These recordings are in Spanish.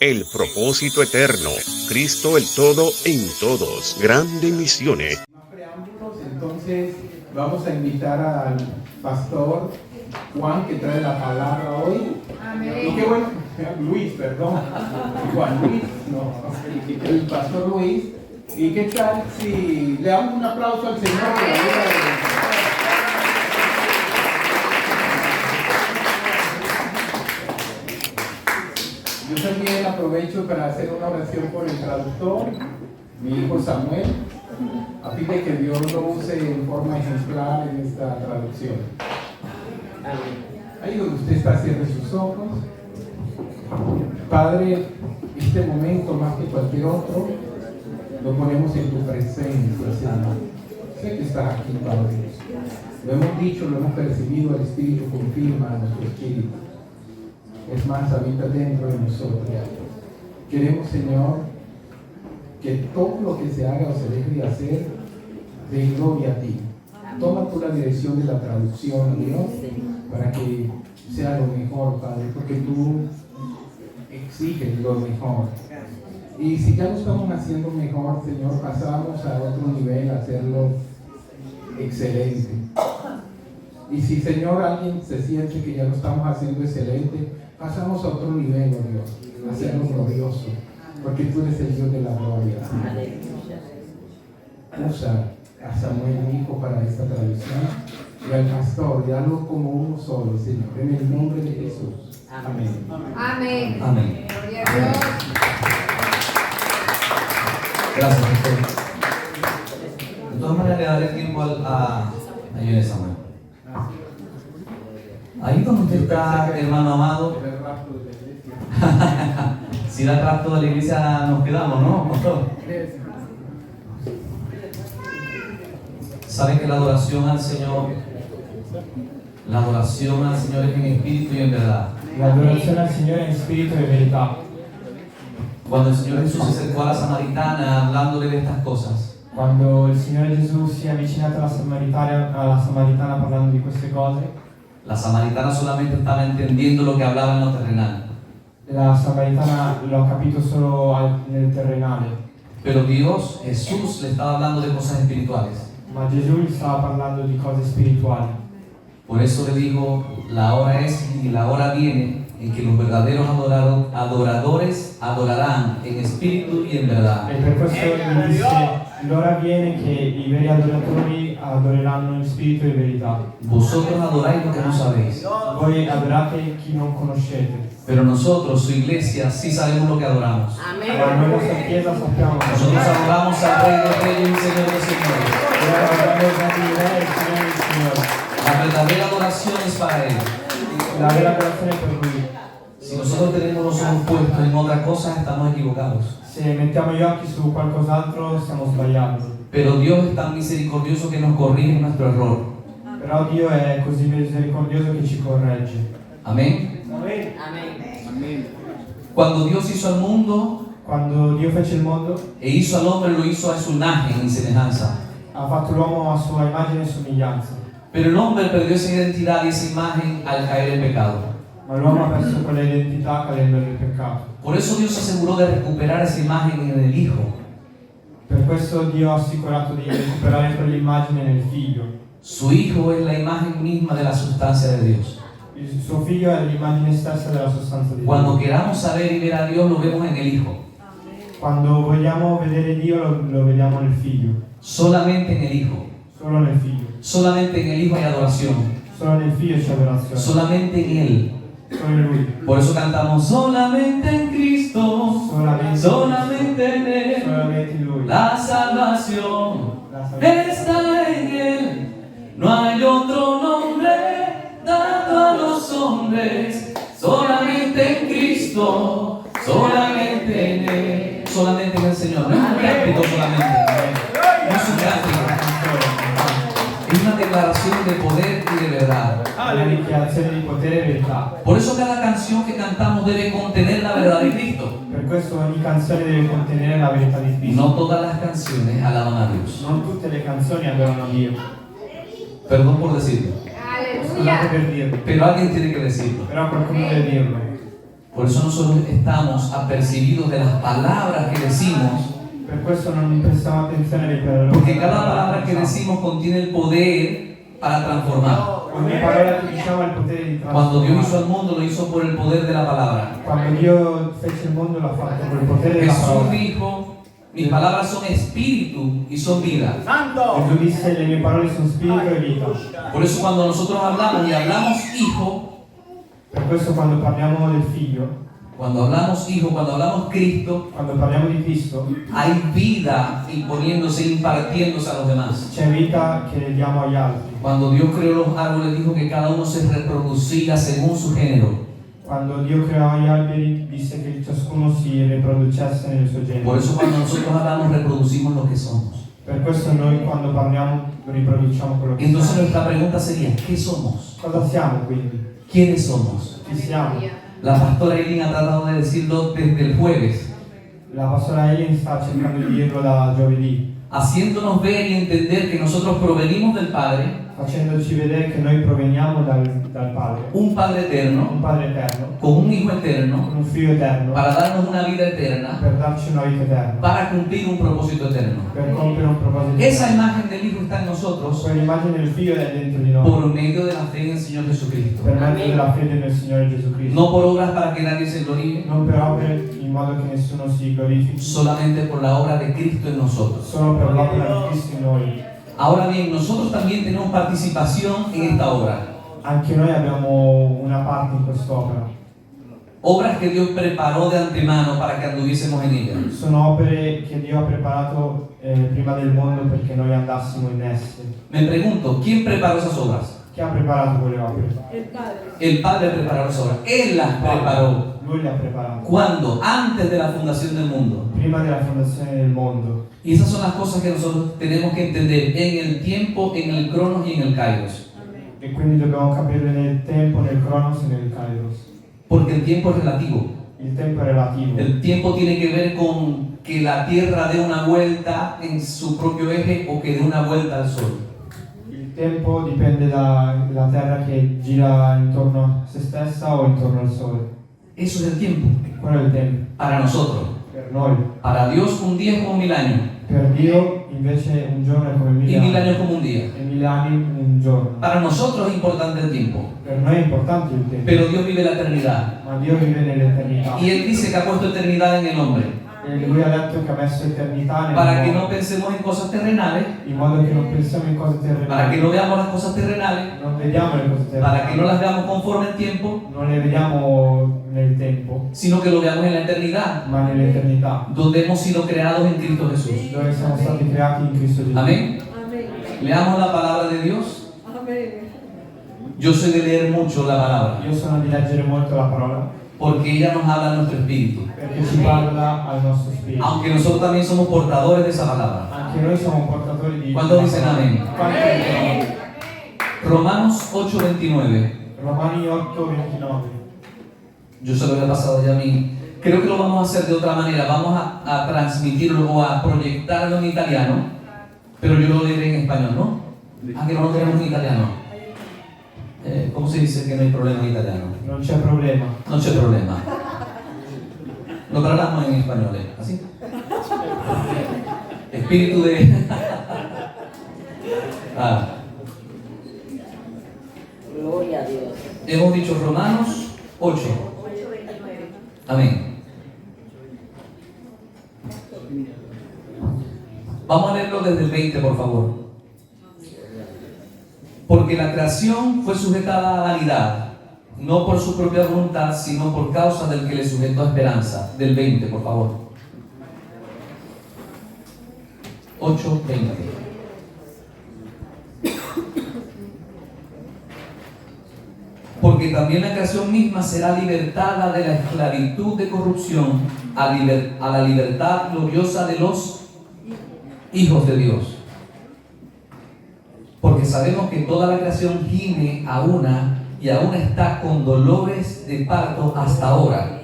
El propósito eterno, Cristo el todo en todos, Grandes Misiones. Más preámbulos, entonces vamos a invitar al pastor Juan que trae la palabra hoy. Amén. Y qué bueno, Luis, perdón, Juan Luis, no, el pastor Luis. ¿Y qué tal si le damos un aplauso al Señor por la vida de... Yo también aprovecho para hacer una oración por el traductor, mi hijo Samuel, a fin de que Dios lo use en forma ejemplar en esta traducción. Ahí donde usted está, cierre sus ojos. Padre, este momento más que cualquier otro, lo ponemos en tu presencia, Señor. Sé que estás aquí, Padre. Lo hemos dicho, lo hemos percibido, el Espíritu confirma a nuestro espíritu. Es más, habita dentro de nosotros. Queremos, Señor, que todo lo que se haga o se deje de hacer, dé gloria a ti. Toma tú la dirección de la traducción, Dios, para que sea lo mejor, Padre, porque tú exiges lo mejor. Y si ya lo estamos haciendo mejor, Señor, pasamos a otro nivel, a hacerlo excelente. Y si, Señor, alguien se siente que ya lo estamos haciendo excelente, pasamos a otro nivel, oh Dios, a hacerlo glorioso, porque tú eres el Dios de la gloria. Usa a Samuel, mi hijo, para esta tradición, y al pastor, y hazlo como uno solo, Señor, en el nombre de Jesús. Amén. Amén. Amén. Gloria a Dios. Gracias, pastor. De todas maneras, le daré tiempo a Johnny Samuel. Ahí donde usted está, hermano amado, si da rapto de la iglesia nos quedamos, ¿no, pastor? Saben que la adoración al Señor es en espíritu y en verdad. La adorazione al Signore in spirito e verità. Cuando el Señor Jesús se acercó a la samaritana hablándole de estas cosas, Quando il Signore Gesù si è avvicinato alla Samaritana parlando di queste cose, la samaritana solamente estaba entendiendo lo que hablaba en lo terrenal. la Samaritana l'ho capito solo nel terrenale, Pero Dios, Jesús, le estaba hablando de cosas espirituales. ma Gesù gli stava parlando di cose spirituali. Por eso le dijo, la hora es y la hora viene en que los verdaderos adoradores adorarán en espíritu y en verdad. E per questo gli disse, l'ora viene che i veri adoratori adoreranno in spirito e verità. Vosotros adoráis lo que no sabéis, Voi adorate chi non conoscete, pero nosotros, su iglesia, sí sabemos lo que adoramos. ma noi nostra Chiesa sappiamo che Nosotros adoramos al Rey de Reyes y Señor de Señores. adoriamo il Re e il Signore del Signore. La verdadera adoración es para Él. La vera adorazione è per Lui. Si nosotros tenemos los ojos puestos en otra cosa, estamos equivocados. Se mettiamo gli occhi su qualcos'altro stiamo sbagliando. Pero Dios es tan misericordioso que nos corrige nuestro error. Però Dio è così misericordioso che ci corregge. Amén. Cuando Dios hizo al mundo Quando Dio fece il mondo, e hizo al hombre, lo hizo a su imagen y semejanza. ha fatto l'uomo a sua immagine e somiglianza. Pero el hombre perdió esa identidad y esa imagen al caer en pecado. Ma l'uomo ha perso quella identità cadendo nel peccato. Por eso Dios se aseguró de recuperar esa imagen en el Hijo. Per questo Dio ha assicurato di recuperare quell'immagine nel Figlio. Su Hijo es la imagen misma de la sustancia de Dios. Il suo Figlio è l'immagine stessa della sostanza di Cuando Dio. queramos saber y ver a Dios, lo vemos en el Hijo. Quando vogliamo vedere Dio lo vediamo nel Figlio. Solamente en el Hijo. Solo nel Figlio. Solamente en el Hijo hay adoración. Solo nel Figlio c'è adorazione. Solamente en Él. Solo in Lui. Por eso cantamos solamente en Cristo. Solamente en Él. Solamente in Lui. La salvación está en Él. No hay otro nombre dado a los hombres. Solamente en Cristo. Solamente en Él. Solamente en el Señor. No es un cántico solamente. No es un cántico. Es una declaración de poder y de verdad. Una dichiarazione di potere e verità. Por eso cada canción que cantamos debe contener la verdad de Cristo. Per questo ogni canzone deve contenere la verità di Cristo. No todas las canciones alaban a Dios. Non tutte le canzoni adorano Dio. Perdón por decirlo. Scusate Aleluya. per dirlo, Pero alguien tiene que decirlo. però qualcuno deve dirlo. Por eso nosotros estamos apercibidos de las palabras que decimos, Per questo non prestiamo attenzione alle parole. porque cada palabra que decimos contiene el poder para transformar. Ogni parola che diciamo ha il potere di Cuando Dios hizo trasformare. al mundo, lo hizo por el poder de la palabra. Quando Dio fece il mondo l'ha fatto con il potere della Jesús parola. dijo, mis palabras son espíritu y son vida. Gesù disse le mie parole sono spirito e vita. Por eso cuando nosotros hablamos y hablamos hijo, Per questo quando parliamo del figlio, cuando hablamos Cristo, quando parliamo di Cristo, hay vida imponiéndose, impartiéndose a los demás. c'è vita che diamo agli altri. Cuando Dios creó los árboles, dijo que cada uno se reproducía según su género. Quando Dio creò gli alberi, disse che ciascuno si riproducesse nel suo Por genere. eso cuando nosotros hablamos, reproducimos lo que somos. Per questo noi quando parliamo riproduciamo quello che Entonces siamo. nuestra pregunta sería, ¿qué somos? Cosa siamo quindi? ¿Quiénes somos? Chi siamo? La pastora Eileen ha tratado de decirlo desde el jueves, La pastora Eileen sta cercando di dirlo da giovedì, haciéndonos ver y entender que nosotros provenimos del Padre, facendoci vedere che noi proveniamo dal Padre, un Padre eterno, un Padre eterno, con un Hijo eterno, con un Figlio eterno, para darnos una vida eterna, per darci una vita eterna, para cumplir un propósito eterno. per compiere un proposito Esa eterno. imagen del Hijo está en nosotros Quell'immagine del Figlio è dentro di noi, por medio de la fe en el Señor Jesucristo. per mezzo della fede nel Signore Gesù Cristo, No por obras para que nadie se gloríe, non per opere in modo che nessuno si glorifichi, solamente por la obra de Cristo en nosotros. solo per l'opera di Cristo in noi. Ahora bien, nosotros también tenemos participación en esta obra. Anche noi abbiamo una parte in quest'opera. Obras que Dios preparó de antemano para que anduviésemos en ellas. Sono opere che Dio ha preparato prima del mondo perché noi andassimo in esse. Me pregunto, ¿quién preparó esas obras? Chi ha preparato quelle opere? El Padre preparó esas obras. Él las preparó. Lui le ha preparate. ¿Cuándo? Antes de la fundación del mundo. Prima della fondazione del mondo. Y esas son las cosas que nosotros tenemos que entender en el tiempo, en el cronos y en el kairos. E quindi dobbiamo capirle nel tempo, nel cronos e nel kairos. Porque el tiempo es relativo. Il tempo è relativo. El tiempo tiene que ver con que la Tierra dé una vuelta en su propio eje o que dé una vuelta al Sol. Il tempo dipende dalla Terra che gira intorno a se stessa o intorno al Sole. Eso es el tiempo. Quello è il tempo. Para nosotros. Per noi. Para Dios un día es como 1000 años. Per Dio invece un giorno è come Y 1000 1000 anni. años como un día. E 1000 anni un giorno. Para nosotros es importante el tiempo. Per noi è importante il tempo. Pero Dios vive la eternidad. Ma Dio vive nell'eternità. Y Él dice que ha puesto eternidad en el hombre. E Lui ha detto che ha messo eternità nel Para que mondo, no pensemos en cosas terrenales. in modo che non pensiamo in cose Para que terrenali, no veamos las cosas terrenales. non vediamo le cose Para que no terrenali, las veamos conforme al tiempo. non le vediamo nel tempo, Sino que lo veamos en la eternidad. ma nell'eternità, Donde hemos sido creados en Cristo Jesús. dove siamo stati creati in Cristo Gesù. Amén. Leamos la palabra de Dios. Yo soy de leer mucho la palabra, Io sono di leggere molto la parola, porque ella nos habla a nuestro espíritu. perché ci parla al nostro spirito. Aunque nosotros también somos portadores de esa palabra. Anche noi siamo portatori di... ¿Cuántos dicen amén? Quanti dicono? Romanos 8:29. Romani 8:29. Yo se lo había pasado ya a mí. Creo que lo vamos a hacer de otra manera. Vamos a transmitirlo o a proyectarlo en italiano, pero yo lo leeré en español, ¿no? Aunque no lo tenemos en italiano. ¿Cómo se dice que no hay problema en italiano? Non c'è problema. No hay problema. Lo tratamos en español, ¿eh? ¿Así? Espíritu de... Gloria a Dios. Hemos dicho Romanos 8. Amén. Vamos a leerlo desde el 20, por favor. Porque la creación fue sujetada a vanidad, no por su propia voluntad, sino por causa del que le sujetó a esperanza. Del 20, por favor. 8:20. Porque también la creación misma será libertada de la esclavitud de corrupción a la libertad gloriosa de los hijos de Dios. Porque sabemos que toda la creación gime a una y aún está con dolores de parto hasta ahora.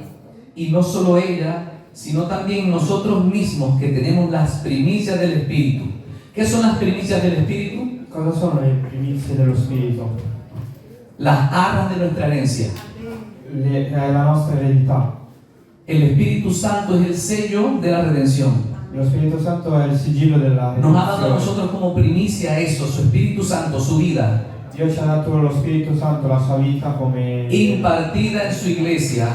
Y no solo ella, sino también nosotros mismos que tenemos las primicias del Espíritu. ¿Qué son las primicias del Espíritu? Cosa sono le primizie dello Spirito? Las arras de nuestra herencia. è la nostra eredità. El Espíritu Santo es el sello de la redención. Lo Spirito Santo è il sigillo della Nos ha dado a redenzione. nosotros como primicia eso, su Espíritu Santo, su vida, Dio ci ha dato lo Spirito Santo, la sua vita come impartida en su iglesia,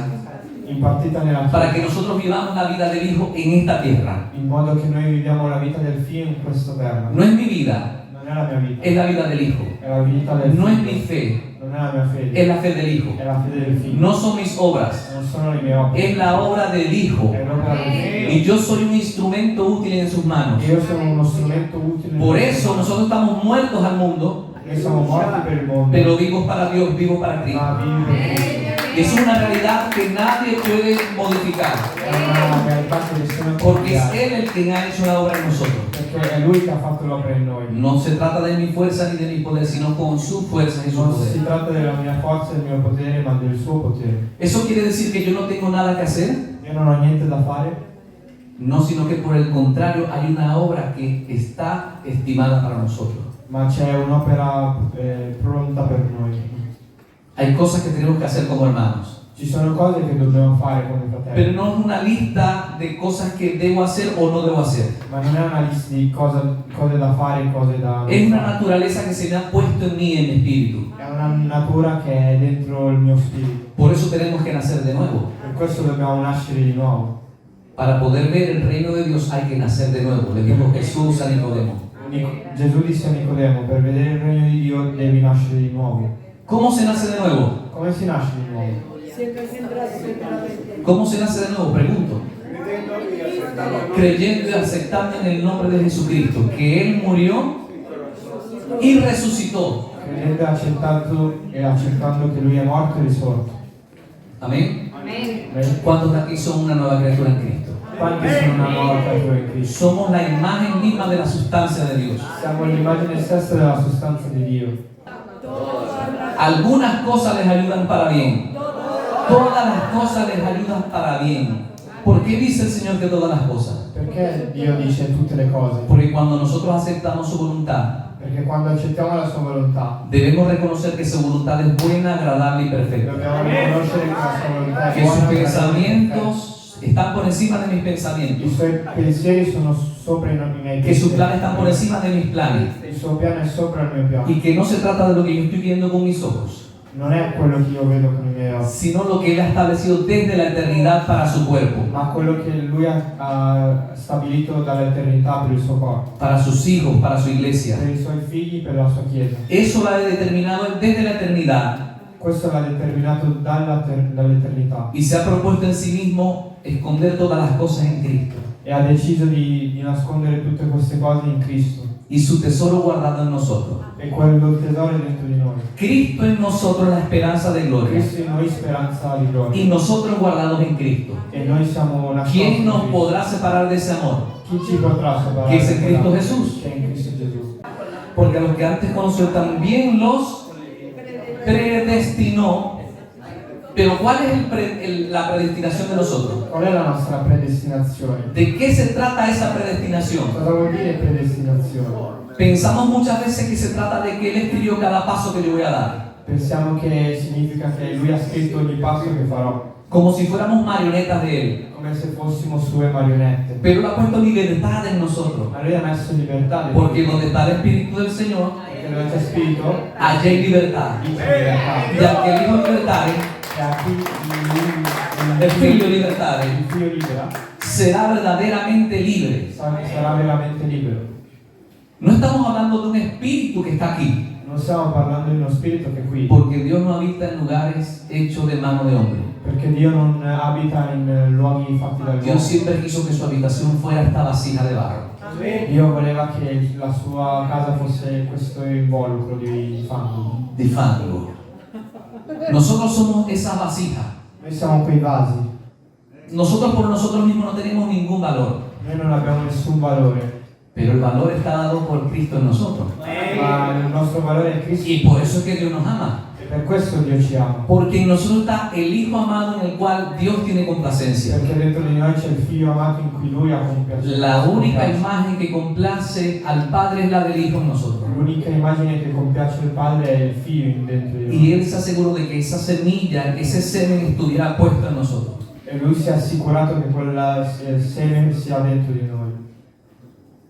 impartita nella para que Chiesa, nosotros vivamos la vida del Hijo en esta tierra. in modo che noi viviamo la vita del Figlio in questa terra. No es mi vida, Non è la mia vita, es la vida del Hijo. è la vita del No es mi Figlio. fe, Non è la mia fede, es la fe del Hijo. è la fede del Figlio. No son mis obras, Non sono le mie opere, es la obra del Hijo. è l'opera del Figlio. Y yo soy un instrumento útil en sus manos. E io sono uno strumento utile. Por eso nosotros estamos muertos al mundo, Noi siamo morti per il mondo, pero vivos para Dios, vivos para Cristo. ma vivi per Cristo. Y eso es una realidad que nadie puede modificar, È una realtà che nessuno può porque es cambiare, Él el que ha hecho la obra en nosotros. perché è Lui che ha fatto l'opera in noi. No se trata de mi fuerza ni de mi poder, sino con su fuerza y su Non si poder. tratta della mia forza e del mio potere, ma del suo potere. ¿Eso quiere decir que yo no tengo nada que hacer? Io non ho niente da fare, No, sino que por el contrario hay una obra que está estimada para nosotros. ma c'è un'opera pronta per noi. Hay cosas que tenemos que hacer como hermanos, Ci sono cose che dobbiamo fare come pero fratelli, no es una lista de cosas que debo hacer o no debo hacer. ma non è una lista di cose da fare e cose da non Es una fare. naturaleza que se me ha puesto en mí, en mi espíritu. È una natura che è dentro il mio spirito. Por eso tenemos que nacer de nuevo. Per questo dobbiamo nascere di nuovo. Para poder ver el reino de Dios hay que nacer de nuevo, le dijo Jesús a Nicodemo. Gesù disse a Nicodemo, per vedere il regno di Dio devi nascere di nuovo. ¿Cómo se nace de nuevo? Come si nasce di nuovo? ¿Cómo se nace de nuevo? Pregunto. Creyendo y aceptando en el nombre de Jesucristo, que Él murió y resucitó. Credendo e accettando che Lui è morto e risorto. Amén. Amen. ¿Cuántos de aquí son una nueva criatura en Cristo? Quanti sono una nuova creatura in Cristo? Somos la imagen misma de la sustancia de Dios. Siamo l'immagine stessa della sostanza di Dio. Algunas cosas les ayudan para bien. Todas las cosas les ayudan para bien. ¿Por qué dice el Señor que todas las cosas? Perché Dio dice tutte le cose? Porque cuando nosotros aceptamos su voluntad, Perché quando accettiamo la sua volontà, debemos reconocer que su voluntad es buena, agradable y perfecta. dobbiamo riconoscere che la sua volontà è Que sus buona, gradevole e pensamientos están por encima de mis perfetta. I pensamientos. suoi pensieri sono sopra i miei Que sus pensieri. planes están por encima de mis planes. Il suo piano è sopra il mio piano. Y que no se trata de lo que yo estoy viendo con mis ojos, Non è quello che io vedo con i miei occhi, sino lo que Él ha establecido desde la eternidad para su cuerpo, ma quello che Lui ha stabilito dall'eternità per il suo corpo, para sus hijos, para su iglesia. per i suoi figli, per la sua chiesa. Eso lo ha determinado Él desde la eternidad Questo l'ha determinato dall'eternità y se ha propuesto en sí mismo esconder todas las cosas en Cristo e ha deciso di nascondere tutte queste cose in Cristo y su tesoro guardado en nosotros. e quello tesoro è dentro di noi. Cristo en nosotros la esperanza de gloria Cristo in noi speranza di y gloria nosotros guardados en Cristo. e noi siamo nascosti ¿Quién in nos Cristo. podrá separar de ese amor? Chi ci potrà separare? Che è in Cristo da- Gesù. Che è in Cristo Gesù. Porque a los que antes conoció también los predestinó. Pero ¿cuál es la predestinación de nosotros? Qual è la nostra predestinazione? ¿De qué se trata esa predestinación? Cosa vuol dire predestinazione? Pensamos muchas veces que se trata de que Él escribió cada paso que yo voy a dar. Pensiamo che significa che Lui ha scritto ogni passo che farò, Como si fuéramos marionetas de Él. come se fossimo sue marionette. Pero Él ha puesto libertad en nosotros. Ma Lui ha messo libertà dentro, Porque donde está el Espíritu del Señor, perché dove c'è spirito, allá hay libertad. lì c'è libertà. Y al que el Hijo libertare, E a chi el Figlio libertare, il figlio libera será verdaderamente libre. sarà veramente libero. No estamos hablando de un espíritu que está aquí. Non stiamo parlando di uno spirito che è qui, Porque Dios no habita en lugares hechos de mano de hombre. perché Dio non abita in luoghi fatti dal Dios uomo. siempre quiso que su habitación fuera esta vasija de barro. Dio voleva che la sua casa fosse questo involucro di fango. De fango. Nosotros somos esa vasija. Noi siamo quei vasi, Nosotros por nosotros mismos no tenemos ningún valor. noi non abbiamo nessun valore, Pero el valor está dado por Cristo en nosotros. ma il nostro valore è Cristo. Y por eso es que Dios nos ama. E Per questo Dio ci ama. Porque en nosotros está el Hijo amado en el cual Dios tiene complacencia. Perché dentro di noi c'è il Figlio amato in cui Lui ha compiaciuto. La única imagen que complace al Padre es la del Hijo en nosotros. L'unica immagine che compiace il Padre è il Figlio dentro di noi. Y Él se aseguró de que esa semilla, ese semen estuviera puesto en nosotros. E Lui si è assicurato che quel seme sia dentro di noi.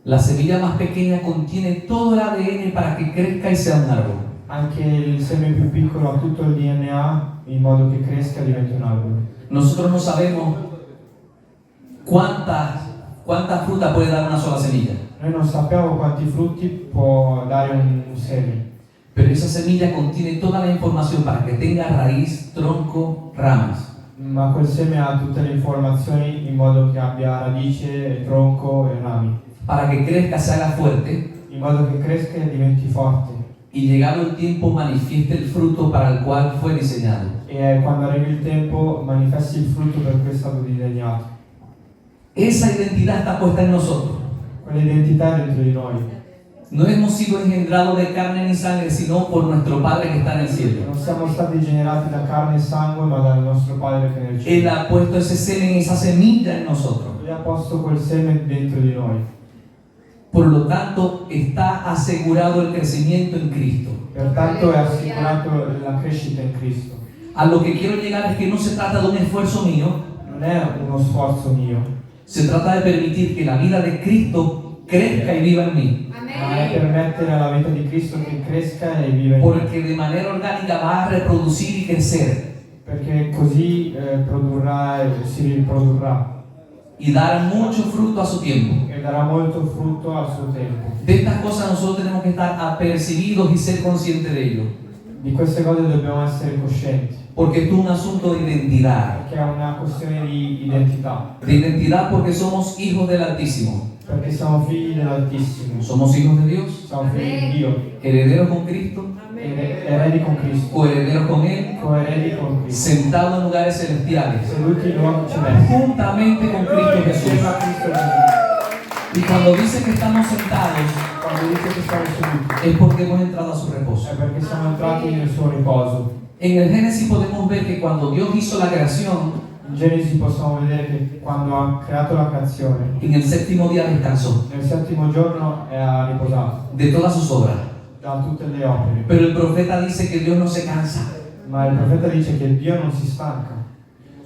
La semilla más pequeña contiene todo el ADN para que crezca y sea un árbol. Anche il seme più piccolo ha tutto il DNA in modo che cresca e diventi un albero. Nosotros no sabemos cuánta fruta puede dar una sola semilla. Noi non sappiamo quanti frutti può dare un seme, Pero esa semilla contiene toda la información para que tenga raíz, tronco, ramas. ma quel seme ha tutte le informazioni in modo che abbia radice, tronco e rami, Para que crezca, se haga fuerte in modo che cresca e diventi forte. y llegado el tiempo manifieste el fruto para el cual fue diseñado. E quando arrivi il tempo manifesti il frutto per cui è stato disegnato. Esa identidad está puesta en nosotros. Quell'identità è dentro di noi. No hemos sido engendrados de carne ni sangre, sino por nuestro Padre que está en el cielo. Non siamo stati generati da carne e sangue, ma dal nostro Padre che è nel Él cielo. ha puesto ese semen, esa semilla en nosotros. Lui ha posto quel seme dentro di noi. Por lo tanto, está asegurado el crecimiento en Cristo. Pertanto è assicurato la crescita in Cristo. A lo que quiero llegar es que no se trata de un esfuerzo mío, Non è uno sforzo mio, se trata de permitir que la vida de Cristo crezca y viva en mí. ma è permettere alla vita di Cristo che cresca e viva in me. Porque de manera orgánica va a reproducir y crecer Perché così si riprodurrà y dar mucho fruto a su tiempo. e darà molto frutto al suo tempo. De estas cosas nosotros tenemos que estar apercibidos y ser conscientes de ello. Di queste cose dobbiamo essere coscienti, Porque esto es un asunto de identidad. perché è una questione di identità, De identidad porque somos hijos del Altísimo. perché siamo figli dell'Altissimo, Somos hijos de Dios, siamo figli di Dio, herederos con Cristo, eredi con Cristo, coherederos con Él, coeredi con Cristo, sentados en lugares celestiales, seduti in luoghi celesti, juntamente con Cristo Jesús. insieme a Cristo Gesù. Y cuando dice que estamos sentados, Quando dice che siamo seduti, es porque hemos entrado a su reposo. è perché siamo entrati nel suo riposo. En el Génesis podemos ver que cuando Dios hizo la creación, In Genesi possiamo vedere che quando ha creato la creazione, en el séptimo día descansó nel settimo giorno ha riposato de todas sus obras. da tutte le opere. Pero el profeta dice que Dios no se cansa. Ma il profeta dice che Dio non si stanca.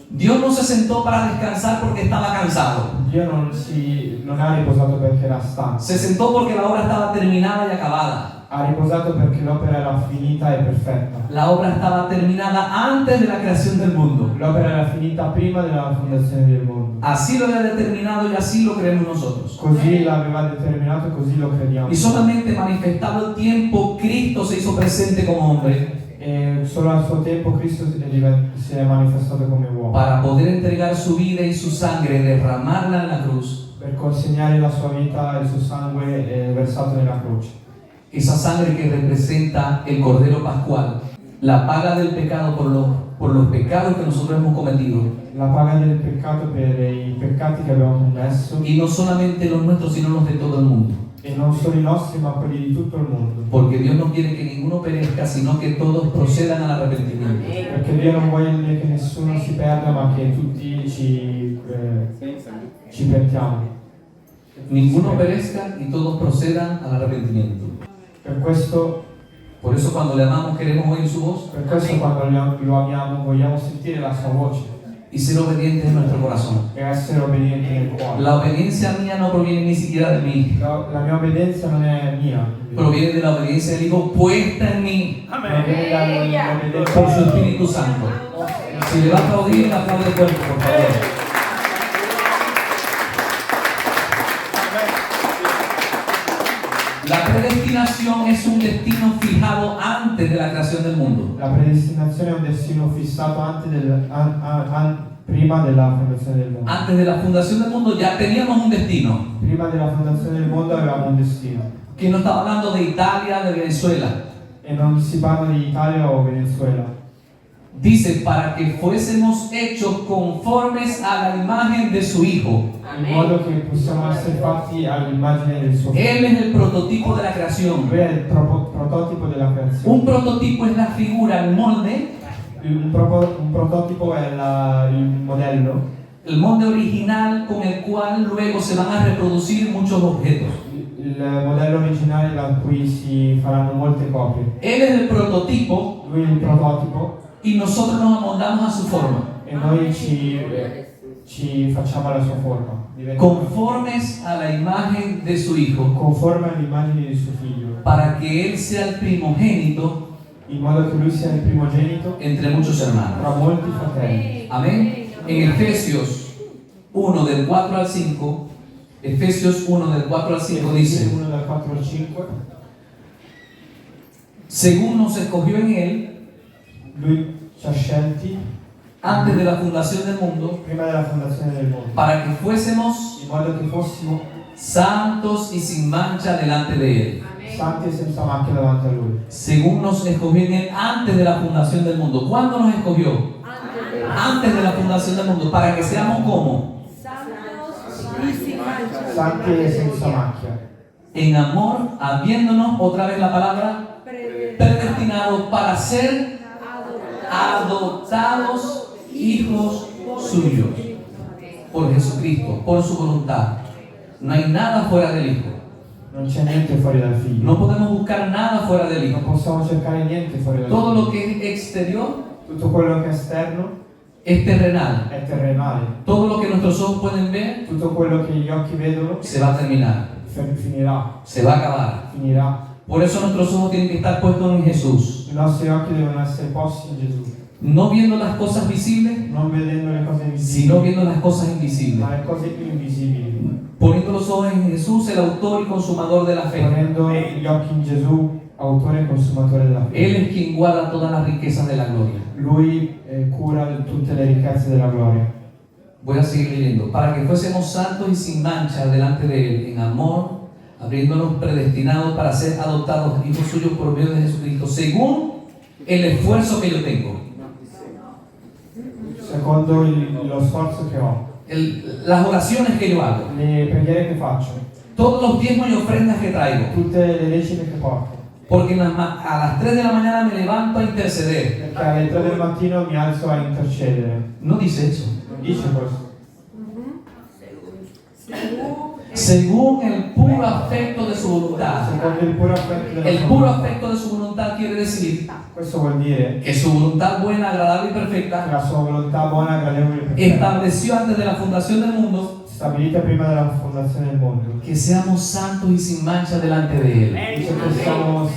Dios no se sentó para descansar porque estaba cansado. Dio non ha riposato perché era stanco. Se sentó porque la obra estaba terminada y acabada. Ha riposato perché l'opera era finita e perfetta. La obra estaba terminada antes de la creación del mundo. L'opera era finita prima della fondazione del mondo. Así lo había determinado y así lo creemos nosotros. Così l'aveva determinato e così lo crediamo. Y solamente manifestado el tiempo, Cristo se hizo presente como hombre E solo al suo tempo Cristo si è manifestato come uomo para poder entregar su vida y su sangre, derramarla en la cruz. per consegnare la sua vita e il suo sangue versato nella croce. Esa sangre que representa el Cordero Pascual, la paga del pecado por los pecados que nosotros hemos cometido. La paga del peccato per i peccati che abbiamo commesso, Y no solamente los nuestros, sino los de todo el mundo. e non solo i nostri ma quelli di tutto il mondo. Porque Dios no quiere que ninguno perezca, sino que todos procedan al arrepentimiento. Perché Dio non vuole che nessuno si perda ma che tutti ci pentiamo. Ninguno perezca y todos procedan al arrepentimiento. Per questo Por eso cuando le amamos queremos oír su voz quando lo amiamo vogliamo sentire la sua voce y ser obedientes en nuestro corazón. e essere obbedienti nel cuore. La obediencia mía no proviene ni siquiera de mí, La mia obbedienza non è mia, proviene de la obediencia del Hijo puesta en mí ma viene dall'obbedienza por su Espíritu Santo. Si le va a aplaudir, aplaude fuerte, por favor. La predestinación es un destino fijado antes de la creación del mundo. La predestinazione è un destino fissato prima della fondazione del mondo. Antes de la fundación del mundo ya teníamos un destino. Prima della fondazione del mondo avevamo un destino. Que no estaba hablando de Italia, de Venezuela. E non si parla di Italia o Venezuela. Dice, para que fuésemos hechos conformes a la imagen de su Hijo. in modo che possiamo essere fatti all'immagine del suo Él figlio. es el prototipo de la creación. Lui è il prototipo della creazione. Un prototipo es la figura, el molde, Un prototipo è il modello, el molde original con el cual luego se van a reproducir muchos objetos. il modello originale da cui si faranno molte copie. Él es el prototipo Lui è il prototipo y nosotros nos amoldamos a su forma, e noi ci facciamo alla sua forma. conformes a la imagen de su Hijo, Conforme all'immagine di suo figlio, para que Él sea el primogénito in modo che lui sia il primogenito entre muchos hermanos. tra molti fratelli. Amén. En Efesios 1 del 4 al 5, Efesios 1 del 4 al 5 dice, 1 dal 4 al 5, según nos escogió en Él lui ci ha scelti antes de la fundación del mundo, prima della fondazione del mondo, para que fuésemos in modo che fossimo santos y sin mancha delante de Él. santi e senza macchia davanti a lui. Según nos escogió en Él antes de la fundación del mundo. ¿Cuándo nos escogió? Antes de la fundación del mundo. Para que seamos como Santi e senza macchia, en amor, habiéndonos, otra vez la palabra, predestinados para ser adoptados hijos suyos por Jesucristo, por su voluntad. No hay nada fuera del Hijo. non c'è niente fuori dal figlio. No podemos buscar nada fuera del Non Hijo. possiamo cercare niente fuori dal Todo figlio. lo que es exterior Tutto quello che è esterno es terrenal. è terrenale. Todo lo que nuestros ojos pueden ver Tutto quello che gli occhi vedono se va a terminar, finirà. se va a acabar. Finirà. Por eso nuestros ojos tienen que estar puestos en Jesús. I nostri occhi devono essere posti in Gesù, No viendo las cosas visibles, non vedendo le cose sino invisibili, viendo las cosas invisibles. ma le cose più invisibili. Poniendo los ojos en Jesús, el autor y consumador de la fe. Ponendo gli occhi in Gesù, autore e consumatore della Él fede. es quien guarda todas las riquezas de la gloria. Lui cura tutte le ricchezze della gloria. Voy a seguir leyendo. Para que fuésemos santos y sin mancha delante de Él, en amor, habiéndonos predestinados para ser adoptados hijos suyos por medio de Jesucristo, según el esfuerzo que yo tengo. Secondo lo sforzo che ho, Las oraciones que yo hago, le preghiere che faccio, todos los diezmos y ofrendas que traigo. tutte le decime che porto. Porque a las 3 de la mañana me levanto a interceder. Perché alle 3 del mattino mi alzo a intercedere. No dice eso. Non dice questo. Según el puro afecto de su voluntad. Secondo il puro affetto della El sua puro volontà. afecto de su voluntad quiere decir Questo vuol dire que su voluntad buena, agradable y che perfecta la sua volontà buona, gradevole e perfetta, estableció antes de la fundación del mundo stabilita prima della fondazione del mondo, que seamos santos y sin mancha delante de Él. dice che siamo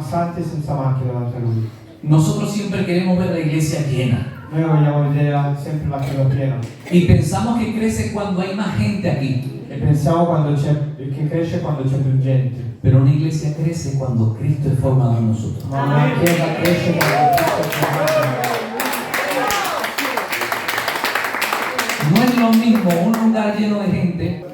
santi e senza macchia davanti a Lui. Nosotros siempre queremos ver la iglesia llena Noi vogliamo vedere sempre la chiesa piena y pensamos que crece cuando hay más gente aquí. e pensiamo che cresce quando c'è più gente, Pero una iglesia crece cuando Cristo es formado en nosotros. ma una chiesa cresce quando Cristo è formato in noi. No es lo mismo un lugar lleno de gente,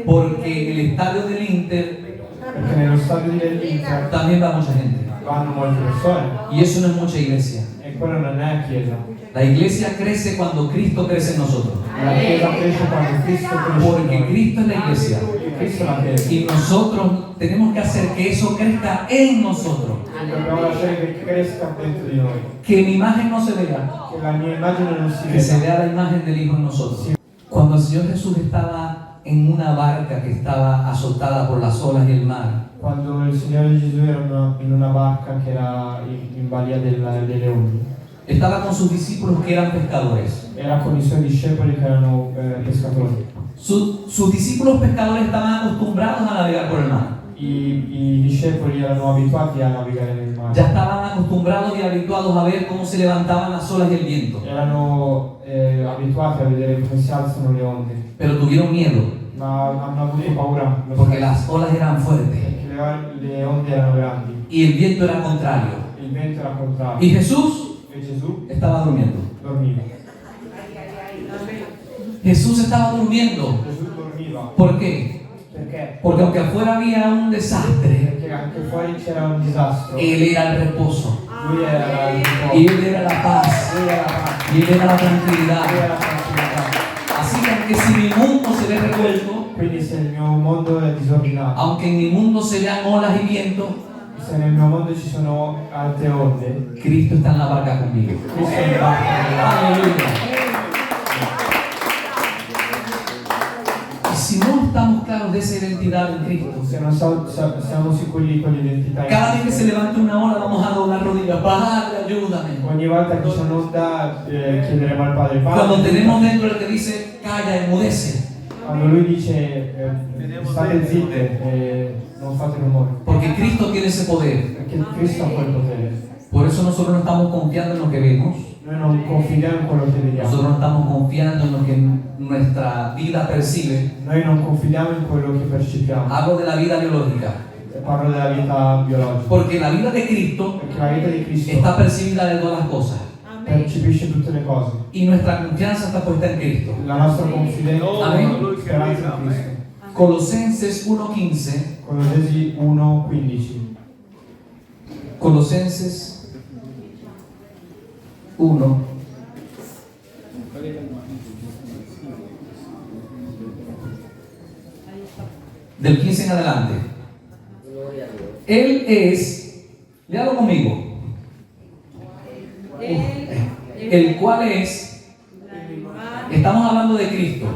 porque en el estadio del Inter Perché nello stadio dell'Inter también va mucha gente. vanno molte persone Y eso no es mucha iglesia. e quella non è chiesa. La iglesia crece cuando Cristo crece en nosotros. La chiesa cresce quando Cristo cresce in Porque noi. Cristo es la iglesia. Cristo è la chiesa. Y nosotros tenemos que hacer que eso crezca en nosotros. Dobbiamo lasciare che cresca dentro di noi, Que mi imagen no se vea, che la mia immagine non si que se veda. vea la imagen del Hijo en nosotros. Cuando el Señor Jesús estaba en una barca que estaba azotada por las olas y el mar, Quando il Signore Gesù era in una barca che era in balia delle onde, estaba con sus discípulos que eran pescadores. era con i suoi discepoli che erano pescatori. Sus discípulos pescadores estaban acostumbrados a navegar por el mar. I discepoli erano abituati a navigare nel mare, Ya estaban acostumbrados y habituados a ver cómo se levantaban las olas y el viento. erano abituati a vedere come si alzano le onde, Pero tuvieron miedo ma hanno avuto paura porque las olas eran fuertes perché le onde erano grandi, y el viento era contrario. il vento era contrario Y Jesús e Gesù estaba durmiendo. dormiva. Jesús estaba durmiendo. Gesù dormiva ¿Por qué? perché? Porque aunque afuera había un desastre, Perché anche fuori c'era un disastro. Él era el reposo. Lui Lui era il Y Él era la paz. Lui era la pace, Y Él era la Lui era tranquilidad. la tranquillità. Así que aunque si mi mundo se ve revuelto, Quindi se il mio mondo è disordinato, aunque en mi mundo se vean olas y vientos, se nel mio mondo ci sono alte onde, Cristo está en la barca conmigo. Cristo è in barca. Aleluya. Y si no estamos claros de esa identidad en Cristo, Se non siamo sicuri di quell'identità, cada vez que se levante una ola vamos a doblar rodillas. Padre, ayúdame. ogni volta che c'è un'onda chiederemo al Padre, Cuando Padre, tenemos dentro el que dice, calla, enmudece. quando Lui dice state zitte, non fate rumore, Porque Cristo tiene ese poder. perché Cristo ha quel potere. Por eso nosotros no estamos confiando en lo que vemos. Noi non confidiamo in quello che vediamo, Nosotros no estamos confiando en lo que nuestra vida percibe. noi non confidiamo in quello che percepiamo. Hablo de la vida biológica. Parlo della vita biologica, Porque la vida de Cristo perché la vita di Cristo está percibida de todas las cosas. percepisce tutte le cose. Y nuestra confianza está puesta en Cristo. La nostra confidenza Amén. e speranza in Cristo. Colosenses 1:15. Colossesi 1:15. Colosenses 1. Del 15 en adelante. Gloria a Dios. Él es, léalo conmigo, el cual es, estamos hablando de Cristo,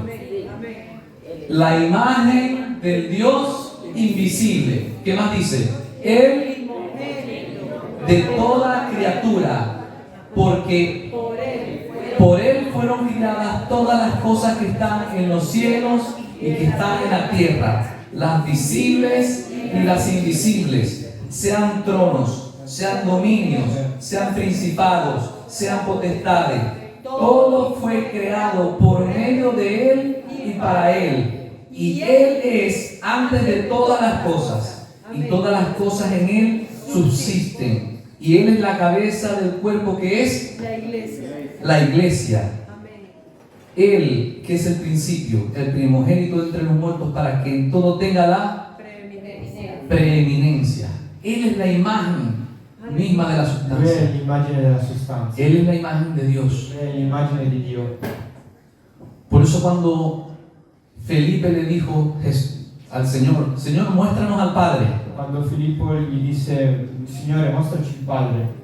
la imagen del Dios invisible. ¿Qué más dice? Él de toda criatura, porque por Él fueron creadas todas las cosas que están en los cielos y que están en la tierra, las visibles y las invisibles, sean tronos, sean dominios, sean principados, sean potestades. Todo fue creado por medio de Él y para Él. Y Él es antes de todas las cosas, y todas las cosas en Él subsisten. Y Él es la cabeza del cuerpo que es la iglesia. Él, que es el principio, el primogénito de entre los muertos, para que en todo tenga la preeminencia. Él es la imagen misma de la Lui è sustancia. l'immagine della sostanza. Él es la imagen de Dios. Lui è l'immagine di Dio. Por eso cuando Felipe le dijo al Señor, Señor, muéstranos al Padre. Quando Filippo gli disse, Signore, mostraci il Padre,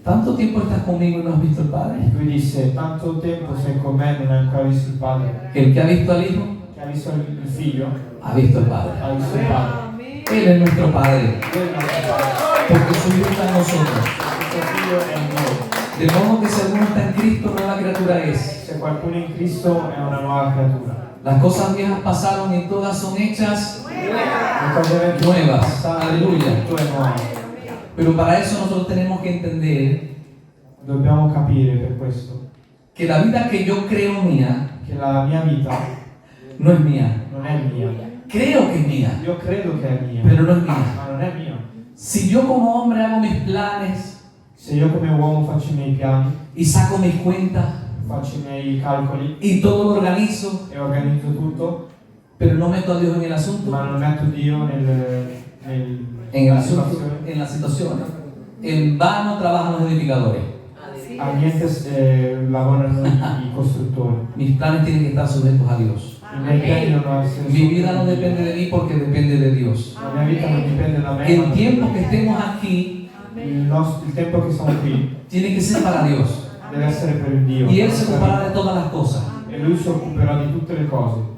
¿Tanto tiempo estás conmigo y no has visto al Padre? lui disse, tanto tempo sei con me e non hai ancora visto il Padre. El que ha visto al Hijo, Che ha visto il Figlio, ha visto al Padre. ha visto il Padre. Él es nuestro Padre, Lui è il nostro Padre. porque su Hijo está en nosotros. Questo Figlio è in noi. De modo que si alguno está en Cristo, nueva criatura es. Se qualcuno è in Cristo è una nuova creatura. Las cosas viejas pasaron y todas son hechas, Le cose vecchie sono Nuevas. passate, Alleluia. tutto è nuovo. pero para eso nosotros tenemos que entender Dobbiamo capire per questo que la vida que yo creo mía che la mia vita no es mía. non è mia. Creo que es mía, Io credo che è mia, pero no es mía. ma non è mia. Si yo como hombre hago mis planes Se io come uomo faccio i miei piani, y saco mis cuentas faccio i miei calcoli y todo lo organizo, e organizzo tutto, pero no meto a Dios en el asunto, ma non metto Dio en el nella asunto, situazione, en las situaciones, en vano trabajan los edificadores. a niente lavorano i costruttori. Mis planes tienen que estar sujetos a Dios. I miei piani devono essere Mi vida no depende de mí porque depende de Dios. La mia vita non dipende da me, El ma tiempo que estemos aquí il tempo che siamo qui tiene que ser para Dios. deve essere per il Dio. Y Él se ocupará de todas las cosas. E Lui si occuperà di tutte le cose.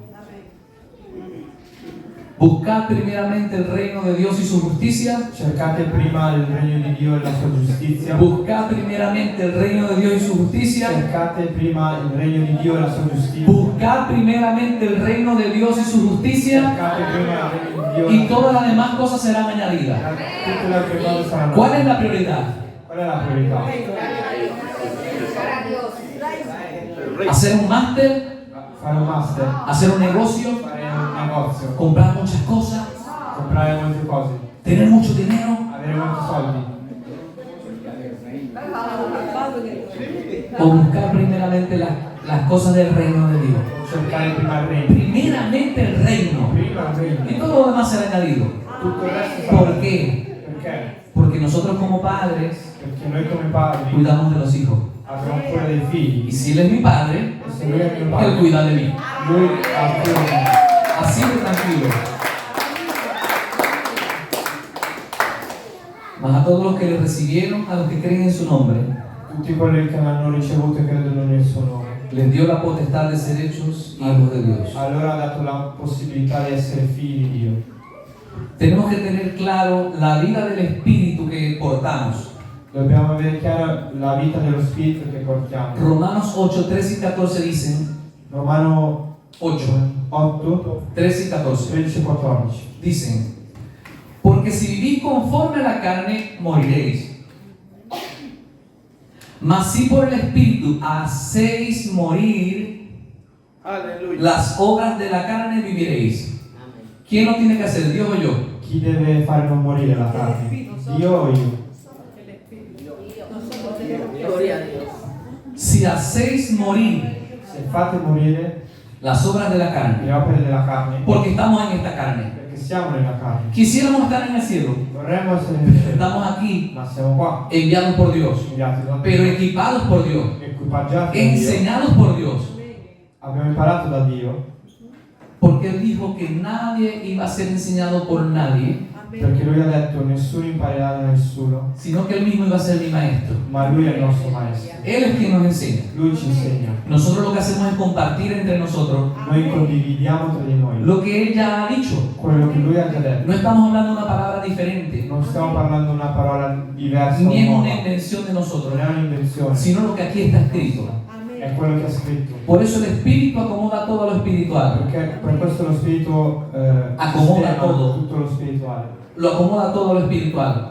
Buscad primeramente el reino de Dios y su justicia. Cercate prima il regno di Dio e la sua giustizia. Buscad primeramente el reino de Dios y su justicia. Cercate prima il regno di Dio e la sua giustizia. Buscad primeramente el reino de Dios y su justicia. Cercate prima il regno di Dio Y todas las demás cosas serán añadidas. tutte le altre cose saranno. ¿Cuál es la prioridad? Qual è la priorità? Hacer un máster, Fare un master, hacer un negocio, fare un negozio, comprar muchas cosas, comprare molte cose, tener mucho dinero, avere molti soldi. o buscar primeramente las cosas del reino de Dios. Cercare prima il regno. Primeramente el reino. Prima il regno. Y todo lo demás será añadido. Tutto il resto sarà. ¿Por qué? Perché? Porque nosotros como padres Perché noi come padri cuidamos de los hijos. abbiamo cura dei figli. Y si Él es mi Padre, E se lui è mio Él padre, cuida de mí. lui ha cura di me. Así de tranquilo. Mas a todos los que le recibieron, a los que creen en su nombre, Tutti quelli che l'hanno ricevuto e credono nel suo nome. les dio la potestad de ser hechos hijos de Dios. Allora ha dato la possibilità di essere figli di Dio. Tenemos que tener claro la vida del Espíritu que portamos. Dobbiamo avere chiara la vita dello Spirito che portiamo. Romanos 8, 13 y 14 dicen, Romano 8, 8, 13 y 14, 13 e 14. dicen, porque si vivís conforme a la carne, moriréis. Mas si por el Espíritu hacéis morir las obras de la carne, viviréis. ¿Quién lo tiene que hacer, Dios o yo? Chi deve fare non morire la carne? Dio o io? Gloria a Dios. Si hacéis morir Se fate morire las obras de la carne, le opere della carne, porque estamos en esta carne. perché siamo nella carne. Quisiéramos estar en el cielo, Vorremmo essere nel cielo, estamos aquí, ma siamo qua, enviados por Dios, inviati da pero Dio, equipados por Dios, equipaggiati da Dio. enseñados por Dios, Abbiamo imparato da Dio, porque Él dijo que nadie iba a ser enseñado por nadie, perché Lui ha detto nessuno imparerà da nessuno, sino que Él mismo iba a ser mi maestro. ma Lui è il nostro Maestro. Él es quien nos enseña. Lui ci insegna. Nosotros lo que hacemos es compartir entre nosotros Noi condividiamo tra di noi lo que Él ya ha dicho. quello che Lui ha già detto. No estamos hablando una palabra diferente, Non stiamo parlando una parola diversa o ni es nuova, una invención de nosotros, non è un'invenzione, sino lo que aquí está escrito. è quello che ha scritto. Por eso el Espíritu acomoda todo lo espiritual, Perché per questo lo Spirito Accomoda sistema todo. tutto lo spirituale, lo acomoda todo lo espiritual,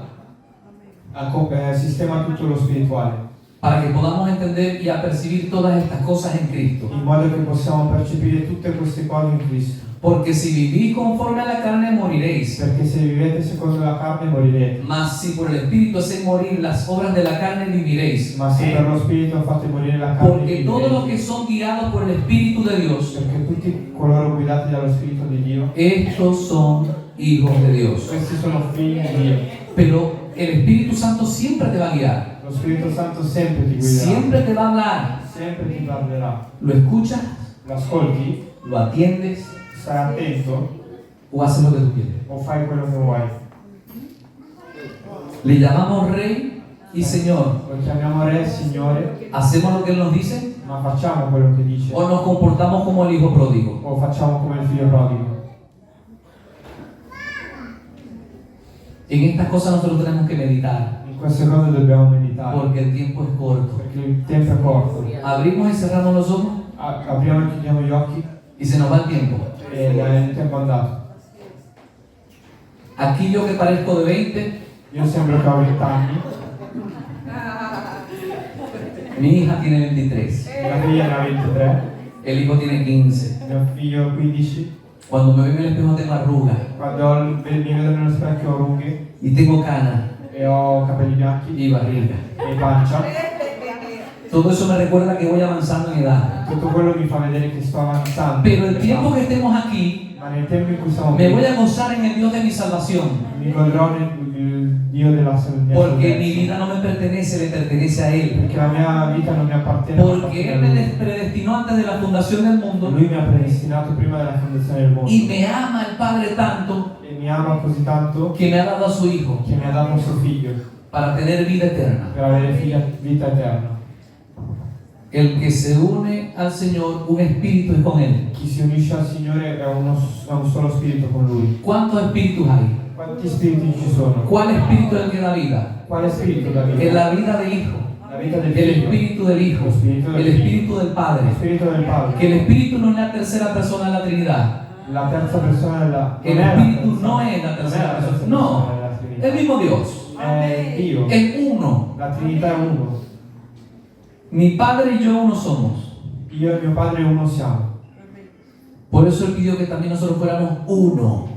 sistema tutto lo spirituale, para que podamos entender y apercibir todas estas cosas en Cristo. in modo che possiamo percepire tutte queste cose in Cristo. Porque si vivís conforme a la carne, moriréis. Perché se vivete secondo la carne morirete, Mas si por el Espíritu hacéis morir las obras de la carne, viviréis. ma se per lo Spirito fate morire la carne Porque todos los vivrete. que son guiados por el Espíritu de Dios, Perché tutti coloro guidati dallo Spirito di Dio, estos son hijos de Dios. questi sono figli di Dio. Pero el Espíritu Santo siempre te va a guiar, Lo Spirito Santo sempre ti guiderà, siempre te va a hablar. sempre ti parlerà. ¿Lo escuchas? L'ascolti, ¿Lo atiendes? stai attento ¿O haces lo que tú quieres? o fai quello che vuoi. Le llamamos Rey y Señor. Lo chiamiamo Re, Signore, ¿Hacemos lo que Él nos dice? ma facciamo quello che dice ¿O nos comportamos como el hijo pródigo? o facciamo come il figlio prodigo. En estas cosas nosotros tenemos que meditar, In queste cose dobbiamo meditare, porque el tiempo es corto. perché il tempo è corto. Abrimos y cerramos los ojos Apriamo e chiudiamo gli occhi y se nos va el tiempo. e il tempo è andato. Aquí yo que parezco de 20, Io sembro che ho 20 anni, mi hija tiene 23, mia figlia ne ha 23, el hijo tiene 15. mio figlio 15. Cuando me veo en el espejo tengo arrugas Quando mi vedo nello specchio ho runghe y tengo canas e ho capelli bianchi y barriga. e pancia. Todo eso me recuerda que voy avanzando en edad. Tutto quello mi fa vedere che sto avanzando. Pero el tiempo que estemos aquí, Ma nel tempo in cui siamo me qui, voy a gozar en el Dios de mi salvación. mi godrò nel Dio della mia Porque mi salvezza. vida no me pertenece, le pertenece a Él. Perché la mia vita non mi appartiene, ma Porque appartiene Él a me Lui. predestinó antes de la fundación del mundo Lui mi ha predestinato prima della fondazione del mondo y me ama el Padre tanto e mi ama così tanto que me ha dado a su Hijo che mi ha dato suo figlio para tener vida eterna. per avere vita eterna. El que se une al Señor, un espíritu es con Él. Chi si unisce al Signore è un solo spirito con Lui. ¿Cuántos espíritus hay? Quanti spiriti ci sono? ¿Cuál espíritu es el que da vida? Quale spirito da Es vita? la vida del Hijo, La vita del el figlio, espíritu del Hijo, lo spirito del el figlio, espíritu del Padre. lo spirito del Que Padre. el espíritu no es la tercera persona de la Trinidad. La terza persona della El espíritu no es la tercera persona. No, della Trinità. el mismo Dios. È Dio. Es uno. La Trinità è uno. Mi Padre y yo uno somos. Io e mio Padre uno siamo. Por eso Él pidió que también nosotros fuéramos uno.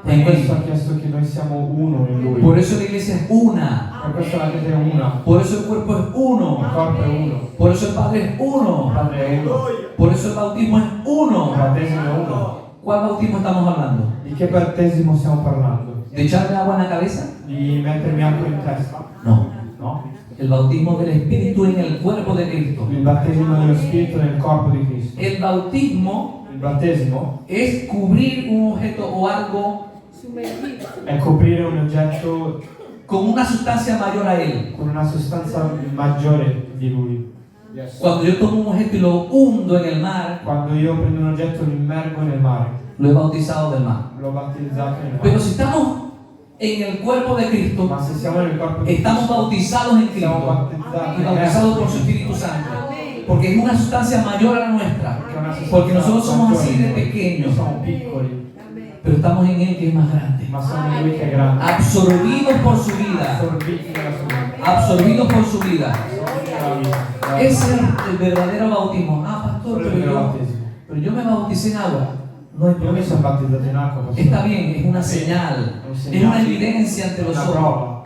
Per questo ha chiesto che noi siamo uno in Lui. Por eso la iglesia es una. Per questo la Chiesa è una. Por eso el cuerpo es Il uno. corpo è uno. Por eso el Padre es Il uno. Padre è uno. Por eso el bautismo es Il uno. battesimo è uno. ¿Cuál bautismo estamos hablando? Di che battesimo stiamo parlando? ¿De echarme agua en la cabeza? Di mettermi acqua in testa? No. No? El bautismo del Espíritu en el cuerpo de Cristo. Il battesimo dello Spirito nel corpo di Cristo. El bautismo Il battesimo es cubrir un objeto o algo è coprire un oggetto con una sustancia mayor a él. con una sostanza maggiore di lui. Cuando yo tomo un objeto y lo hundo en el mar, Quando io prendo un oggetto e lo immergo nel mare, lo he bautizado del mar. l'ho battezzato nel Pero mare. si estamos en el cuerpo de Cristo, Ma se siamo nel corpo di estamos Cristo, bautizados en siamo Cristo battezzati y in bautizados por su Espíritu Santo. Porque es una sustancia mayor a la nuestra. Porque nosotros somos así de pequeños, Siamo piccoli, pero estamos en Él que es más grande. ma siamo in lui che è grande. Absorbidos por su vida. Assorbiti dalla sua vita. Absorbidos por su vida. Assorbiti dalla vita. Ese es el verdadero bautismo. Ah, pastor, Quello è il vero pero battesimo. yo me bauticé en agua. No hay Io mi problema. sono battezzato in acqua, pastor. Está bien, es una señal, es una evidencia ante los una ojos. prova,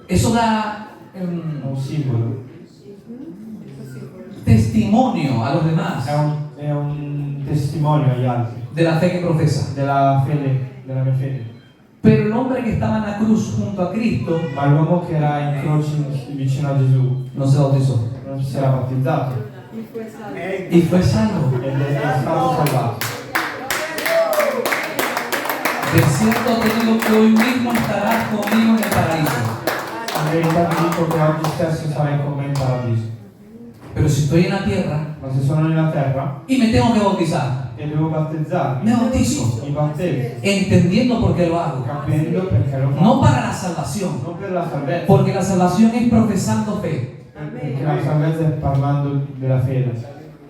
Eso da è un simbolo, testimonio a los demás è un testimonio agli altri de la fe que profesa. della mia fede. Pero el hombre que estaba en la cruz junto a Cristo Ma l'uomo che era in croce vicino a Gesù no se bautizó non si era battezzato y fue salvo. ed è stato salvato. De cierto te digo que hoy mismo estarás conmigo en el paraíso. In verità ti dico che oggi stesso sarai con me in paradiso. Pero si estoy en la tierra Ma se sono nella terra y me tengo que bautizar, e devo battezzarmi, me bautizo, mi battezzo, entendiendo por qué lo hago. capendo perché lo No faccio. para la salvación, Non per la salvezza, porque la salvación es profesando fe, perché la salvezza è parlando della fede,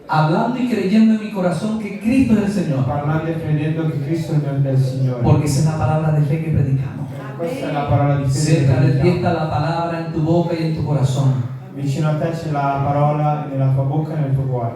hablando y creyendo en mi corazón que Cristo es el Señor, parlando e credendo che Cristo è del Signore. porque esa es la palabra de fe que predicamos. Questa è la parola di fede che Cerca de ti predichiamo. está la palabra en tu boca y en tu corazón. Vicino a te c'è la parola nella tua bocca e nel tuo cuore.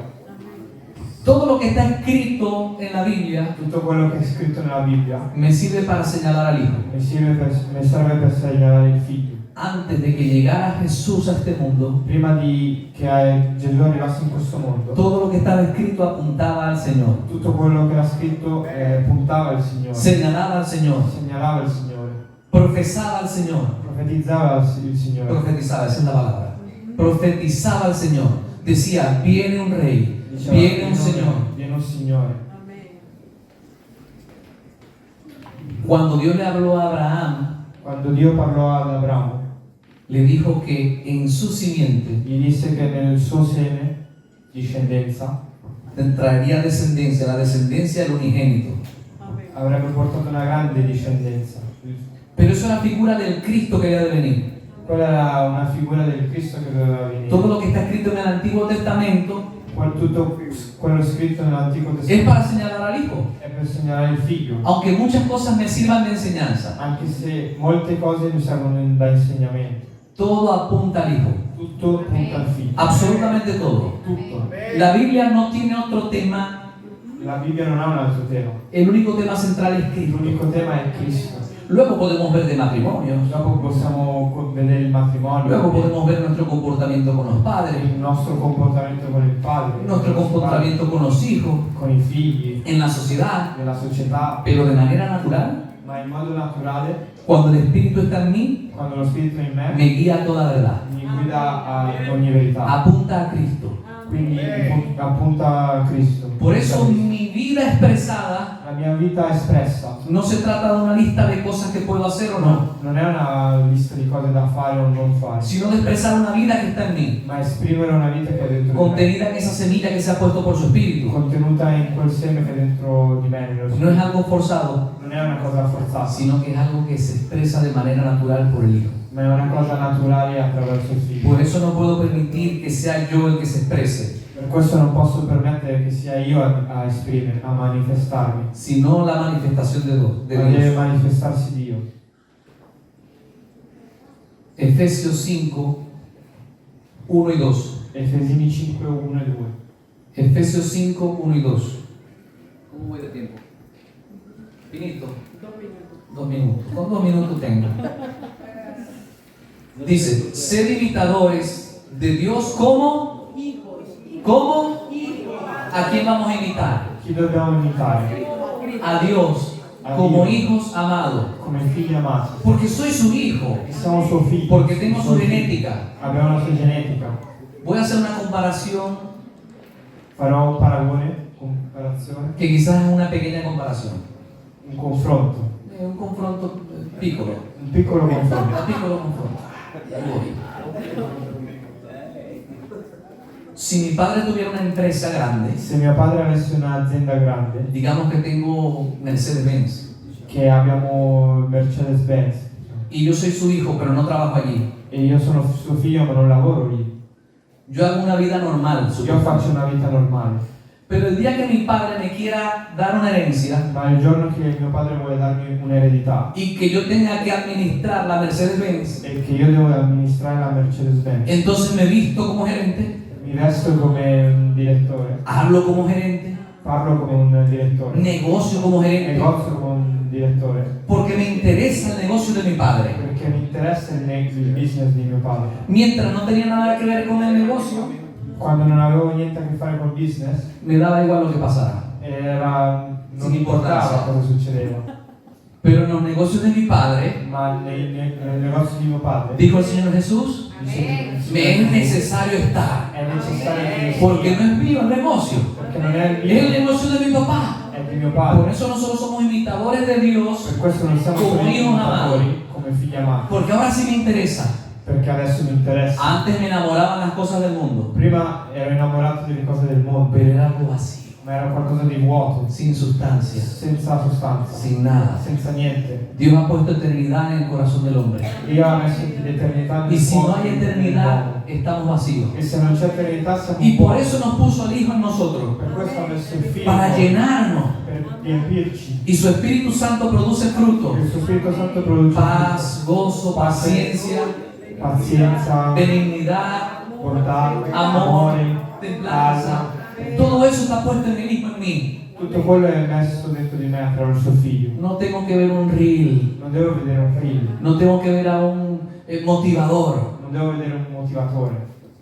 Todo lo que está escrito en la Biblia Tutto quello che è scritto nella Bibbia me sirve para señalar al Hijo. mi serve per segnalare il figlio. Antes de que llegara Jesús a este mundo, Prima di che Gesù arrivasse in questo mondo, todo lo que estaba escrito apuntaba al Señor, tutto quello che era scritto puntava al Signore, señalaba al Señor, segnalava il Signore, profesaba al Señor. profetizzava il Signore. Profetizaba, esa es la palabra. Profetizaba al Señor. Decía, viene un rey, Diceva, viene un Señor. viene un Signore. Cuando Dios le habló a Abraham, Quando Dio parlò ad Abramo, le dijo que en su simiente gli disse che nel suo seme, discendenza, traería descendencia, la descendencia del unigénito. avrebbe portato una grande discendenza. Pero eso es la figura del Cristo que había de venir. Quella era una figura del Cristo che doveva venire. Todo lo que está escrito en el Antiguo Testamento Tutto quello scritto nell'Antico es Testamento para señalar al Hijo. è per segnalare il figlio, Aunque muchas cosas me sirvan de enseñanza, anche se molte cose mi servono da insegnamento. todo apunta al Hijo. Tutto punta al figlio. Absolutamente todo. Tutto. La Biblia no tiene otro tema. La Bibbia non ha un altro tema. El único tema central es Cristo. L'unico tema è Cristo. Luego podemos ver de matrimonios. Dopo possiamo vedere il matrimonio, Luego podemos ver nuestro comportamiento con los padres, il nostro comportamento con il padre, nuestro comportamiento con los hijos, con i figli, en la sociedad, nella società, pero de manera natural. ma in modo naturale, Cuando el Espíritu está en mí, quando lo Spirito è in me, me guía a toda verdad. mi guida a ogni verità. Apunta a Cristo. Quindi appunta a Cristo. Por eso mi vida expresada La mia vita espressa no se trata de una lista de cosas que puedo hacer o no, non è una lista di cose da fare o non fare, sino de expresar una vida que está en mí, ma esprimere una vita che è dentro di me, contenida en esa semilla que se ha puesto por su Espíritu. contenuta in quel seme che è dentro di me, nello No es Spirito. algo forzado, Non è una cosa forzata, sino que es algo que se expresa de manera natural por el Hijo. ma è una cosa naturale attraverso il figlio. Por eso no puedo permitir que sea yo el que se exprese, Per questo non posso permettere che sia io a esprimere, a manifestarmi, sino la manifestación de ma deve Dios. manifestarsi Dio. Efesios 5, 1 y 2. Efesini 5, 1 e 2. Efesios 5, 1 y 2. ¿Cómo voy de tiempo? Finito. 2 minutos. Con 2 minutos tengo. Dice, sed imitadores de Dios como ¿cómo? ¿A quién vamos a imitar? Chi dobbiamo imitare? A Dios. a como Dio hijos amados, come figli amati. porque soy su hijo, E siamo suo figlio. porque tengo su suoi figli. genética. Abbiamo la sua genetica. Voy a hacer una comparación Farò un paragone, comparazione, que quizás es una pequeña comparación, un confronto. un confronto piccolo, Un piccolo confronto. un piccolo confronto. Voy. Si mi padre tuviera una empresa grande, Se mio padre avesse un'azienda grande, digamos que tengo Mercedes-Benz, che abbiamo Mercedes-Benz, y yo soy su hijo, pero no trabajo allí. e io sono suo figlio ma non lavoro lì, Yo hago una vida normal, io supongo. faccio una vita normale, Pero el día que mi padre me quiera dar una herencia ma il giorno che mio padre vuole darmi un'eredità y que yo tenga que administrar la Mercedes-Benz, e che io devo amministrare la Mercedes-Benz, entonces me visto como gerente, mi vesto come un direttore, hablo como gerente, parlo come un direttore, negocio como gerente, negozio come un direttore, porque me interesa el negocio de mi padre. perché mi interessa il business di mio padre. Mientras no tenía nada que ver con el negocio, Quando non avevo niente a che fare col business, me daba igual lo que pasara. non Sin importava importanza. cosa succedeva. Pero en los negocios de mi padre, Ma nel negozio di mio padre dijo el Señor Jesús, me es necesario estar, è necessario che io porque no es mío el negocio, perché non è il es el mio, negocio de mi papá. è di mio Por padre. eso nosotros somos imitadores de Dios, Per questo non siamo Come solo hijos imitatori, come figli amati, porque ahora sí me interesa. perché adesso mi interessa. Antes me enamoraban las cosas del mundo, Prima ero innamorato delle cose del mondo, pero era algo vacío, ma era qualcosa di vuoto, sin sustancia, senza sostanza, sin nada. senza niente. Dios ha puesto eternidad en el corazón del hombre. Dio ha messo l'eternità Y nel si no cuore hay dell'uomo. eternidad, estamos vacíos. E se non c'è eternità siamo Y por vuoti. eso nos puso al Hijo en nosotros, Per questo ha messo il figlio para llenarnos. per riempirci. Y su Espíritu Santo produce fruto: Il suo Spirito Santo produce paz, gozo, paciencia, pazienza, benignidad, bontà, amor, amore, templanza. calma. Todo eso está puesto en el Hijo en mí. Tutto quello è messo dentro di me attraverso il figlio. No tengo que ver un reel, Non devo vedere un figlio, no tengo que ver a un motivador. non devo vedere un motivatore.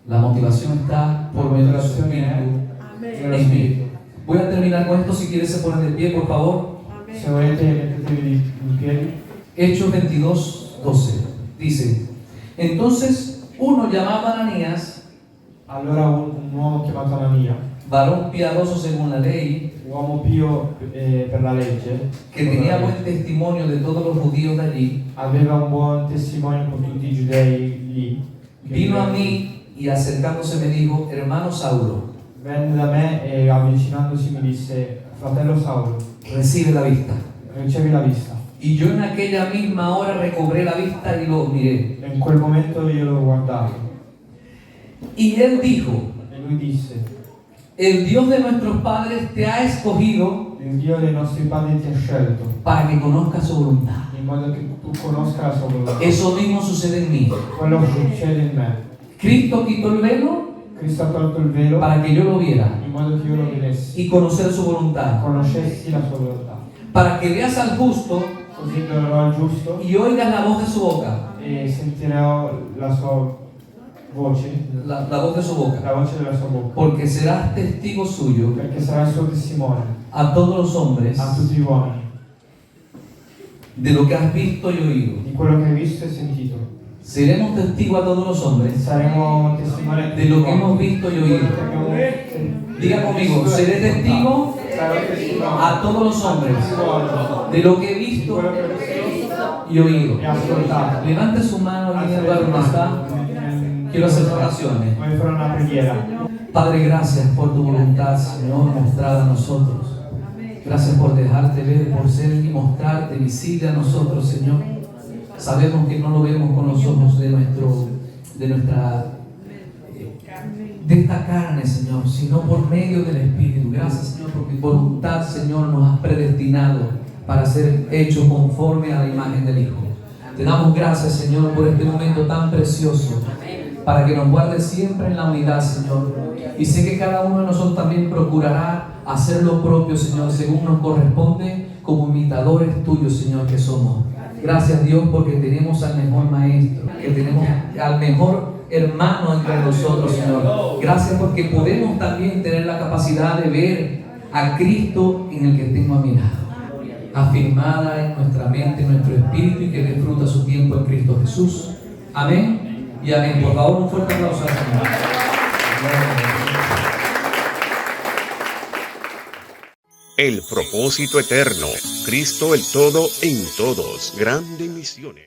La motivación está por medio de su Espíritu Dello en mí. Spirito. Voy a terminar con esto. Si quieres se ponen de pie, por favor. Se volete mettetevi in piedi. Hechos 22:12 dice: entonces uno llamado Ananías, Allora un uomo chiamato Anania, varón piadoso según la ley, uomo pio per la legge, que tenía buen testimonio de todos los judíos de allí, aveva un buon testimonio con tutti i giudei lì. che vino a mí y acercándose me dijo: hermano Saulo, Venne da me e avvicinandosi mi disse: fratello Saulo, recibe la vista. ricevi la vista. Y yo en aquella misma hora recobré la vista y lo miré. E in quel momento io lo guardai Y él dijo: e lui disse: el Dios de nuestros padres te ha escogido il Dio dei nostri padri ti ha scelto para que conozcas su voluntad. in modo che tu conosca la sua volontà. Eso mismo sucede en mí. Quello che succede in me. Cristo quitó el velo Cristo ha tolto il velo para que yo lo viera in modo che io lo vedessi, y conocer su voluntad, conoscessi la sua volontà. para que veas al justo Così adorerò il giusto y oigas la voz de su boca, e sentirò la sua voce, la voz de su boca, la voce della sua bocca, porque serás testigo suyo perché sarà il suo testimone a todos los hombres a tutti gli uomini de lo que has visto y oído. di quello che hai visto e sentito. Seremos testigos a todos los hombres Saremo testimoni a tutti de gli lo que hemos uomini. visto y oído. Diga conmigo: seré testigo Sarò testimone a todos los hombres de lo que he di visto quello che ho visto y oído. e ascoltato. Levante su mano ahí en el lugar donde está. Quiero hacer oraciones. Voglio fare una preghiera. Padre, gracias por tu voluntad, Señor, mostrada a nosotros. Gracias por dejarte ver, por ser y mostrarte visible a nosotros, Señor. Sabemos que no lo vemos con los ojos de esta carne, Señor, sino por medio del Espíritu. Gracias, Señor, por tu voluntad, Señor, nos has predestinado para ser hechos conforme a la imagen del Hijo. Te damos gracias, Señor, por este momento tan precioso, para que nos guardes siempre en la unidad, Señor. Y sé que cada uno de nosotros también procurará hacer lo propio, Señor, según nos corresponde, como imitadores tuyos, Señor, que somos. Gracias, Dios, porque tenemos al mejor maestro, que tenemos al mejor hermano entre nosotros, Señor. Gracias porque podemos también tener la capacidad de ver a Cristo en el que tengo a mi lado. afirmada en nuestra mente, en nuestro espíritu y que disfruta su tiempo en Cristo Jesús. Amén y amén. Por favor, un fuerte aplauso al Señor. El propósito eterno, Cristo el todo en todos, grandes misiones.